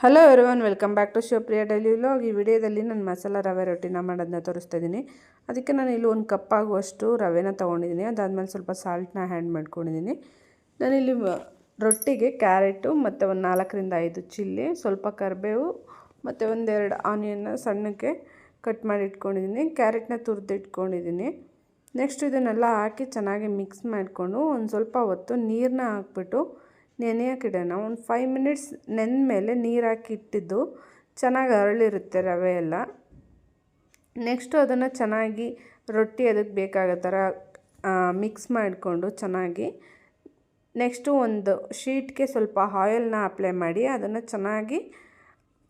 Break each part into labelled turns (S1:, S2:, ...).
S1: Hello everyone, welcome back to Shivapriya daily vlog. ಈ ವಿಡಿಯೋದಲ್ಲಿ ನಾನು ಮಸಾಲ ರವೆ ರೊಟ್ಟಿನ ಮಾಡೋದನ್ನ ತೋರಿಸ್ತಾ ಇದ್ದೀನಿ. ಅದಕ್ಕೆ ನಾನು ಇಲ್ಲಿ ಒಂದು ಕಪ್ ಆಗುವಷ್ಟು ರವೆನ ತೊಗೊಂಡಿದ್ದೀನಿ. ಅದಾದಮೇಲೆ ಸ್ವಲ್ಪ ಸಾಲ್ಟ್ನ ಆ್ಯಡ್ ಮಾಡ್ಕೊಂಡಿದ್ದೀನಿ. ನಾನಿಲ್ಲಿ ರೊಟ್ಟಿಗೆ ಕ್ಯಾರೆಟು ಮತ್ತು ಒಂದು 4ರಿಂದ 5 ಚಿಲ್ಲಿ, ಸ್ವಲ್ಪ ಕರಿಬೇವು ಮತ್ತು ಒಂದೆರಡು ಆನಿಯನ್ನ ಸಣ್ಣಕ್ಕೆ ಕಟ್ ಮಾಡಿ ಇಟ್ಕೊಂಡಿದ್ದೀನಿ. ಕ್ಯಾರೆಟ್ನ ತುರಿದು ಇಟ್ಕೊಂಡಿದ್ದೀನಿ. ನೆಕ್ಸ್ಟ್ ಇದನ್ನೆಲ್ಲ ಹಾಕಿ ಚೆನ್ನಾಗಿ ಮಿಕ್ಸ್ ಮಾಡಿಕೊಂಡು ಒಂದು ಸ್ವಲ್ಪ ಹೊತ್ತು ನೀರನ್ನ ಹಾಕ್ಬಿಟ್ಟು ನೆನೆಯೋಕ್ಕಿಡೋಣ. ಒಂದು 5 ಮಿನಿಟ್ಸ್ ನೆಂದ ಮೇಲೆ ನೀರು ಹಾಕಿ ಇಟ್ಟಿದ್ದು ಚೆನ್ನಾಗಿ ಅರಳಿರುತ್ತೆ ರವೆ ಎಲ್ಲ. ನೆಕ್ಸ್ಟು ಅದನ್ನು ಚೆನ್ನಾಗಿ ರೊಟ್ಟಿ ಅದಕ್ಕೆ ಬೇಕಾಗೋ ಥರ ಮಿಕ್ಸ್ ಮಾಡಿಕೊಂಡು ಚೆನ್ನಾಗಿ ನೆಕ್ಸ್ಟು ಒಂದು ಶೀಟ್ಗೆ ಸ್ವಲ್ಪ ಆಯಿಲ್ನ ಅಪ್ಲೈ ಮಾಡಿ ಅದನ್ನು ಚೆನ್ನಾಗಿ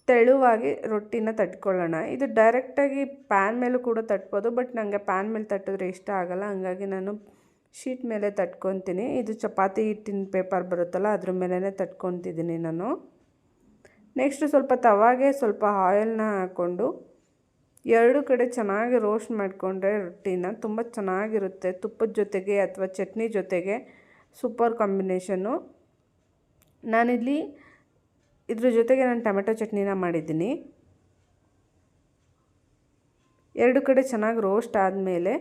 S1: ತೆಳುವಾಗಿ ರೊಟ್ಟಿನ ತಟ್ಕೊಳ್ಳೋಣ. ಇದು ಡೈರೆಕ್ಟಾಗಿ ಪ್ಯಾನ್ ಮೇಲೂ ಕೂಡ ತಟ್ಬೋದು, ಬಟ್ ನನಗೆ ಪ್ಯಾನ್ ಮೇಲೆ ತಟ್ಟಿದ್ರೆ ಇಷ್ಟ ಆಗೋಲ್ಲ, ಹಂಗಾಗಿ ನಾನು ಶೀಟ್ ಮೇಲೆ ತಟ್ಕೊತೀನಿ. ಇದು ಚಪಾತಿ ಹಿಟ್ಟಿನ ಪೇಪರ್ ಬರುತ್ತಲ್ಲ, ಅದ್ರ ಮೇಲೇ ತಟ್ಕೊತಿದ್ದೀನಿ ನಾನು. ನೆಕ್ಸ್ಟು ಸ್ವಲ್ಪ ತವಾಗೆ ಸ್ವಲ್ಪ ಆಯಿಲ್ನ ಹಾಕ್ಕೊಂಡು ಎರಡು ಕಡೆ ಚೆನ್ನಾಗಿ ರೋಸ್ಟ್ ಮಾಡಿಕೊಂಡ್ರೆ ರೊಟ್ಟಿನ ತುಂಬ ಚೆನ್ನಾಗಿರುತ್ತೆ. ತುಪ್ಪದ ಜೊತೆಗೆ ಅಥವಾ ಚಟ್ನಿ ಜೊತೆಗೆ ಸೂಪರ್ ಕಾಂಬಿನೇಷನ್ನು. ನಾನಿಲ್ಲಿ ಇದ್ರ ಜೊತೆಗೆ ನಾನು ಟೊಮೆಟೊ ಚಟ್ನಿನ ಮಾಡಿದ್ದೀನಿ. ಎರಡು ಕಡೆ ಚೆನ್ನಾಗಿ ರೋಸ್ಟ್ ಆದಮೇಲೆ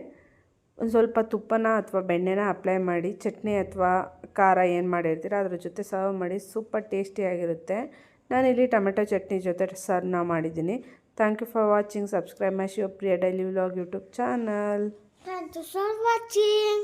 S1: ಒಂದು ಸ್ವಲ್ಪ ತುಪ್ಪನ ಅಥವಾ ಬೆಣ್ಣೆನ ಅಪ್ಲೈ ಮಾಡಿ ಚಟ್ನಿ ಅಥವಾ ಖಾರ ಏನು ಮಾಡಿರ್ತೀರ ಅದ್ರ ಜೊತೆ ಸರ್ವ್ ಮಾಡಿ ಸೂಪರ್ ಟೇಸ್ಟಿಯಾಗಿರುತ್ತೆ. ನಾನಿಲ್ಲಿ ಟೊಮೆಟೊ ಚಟ್ನಿ ಜೊತೆ ಸರ್ವ್ನ ಮಾಡಿದ್ದೀನಿ. Thank you for watching. Subscribe my Shivapriya daily vlog YouTube channel.
S2: Thank you for watching.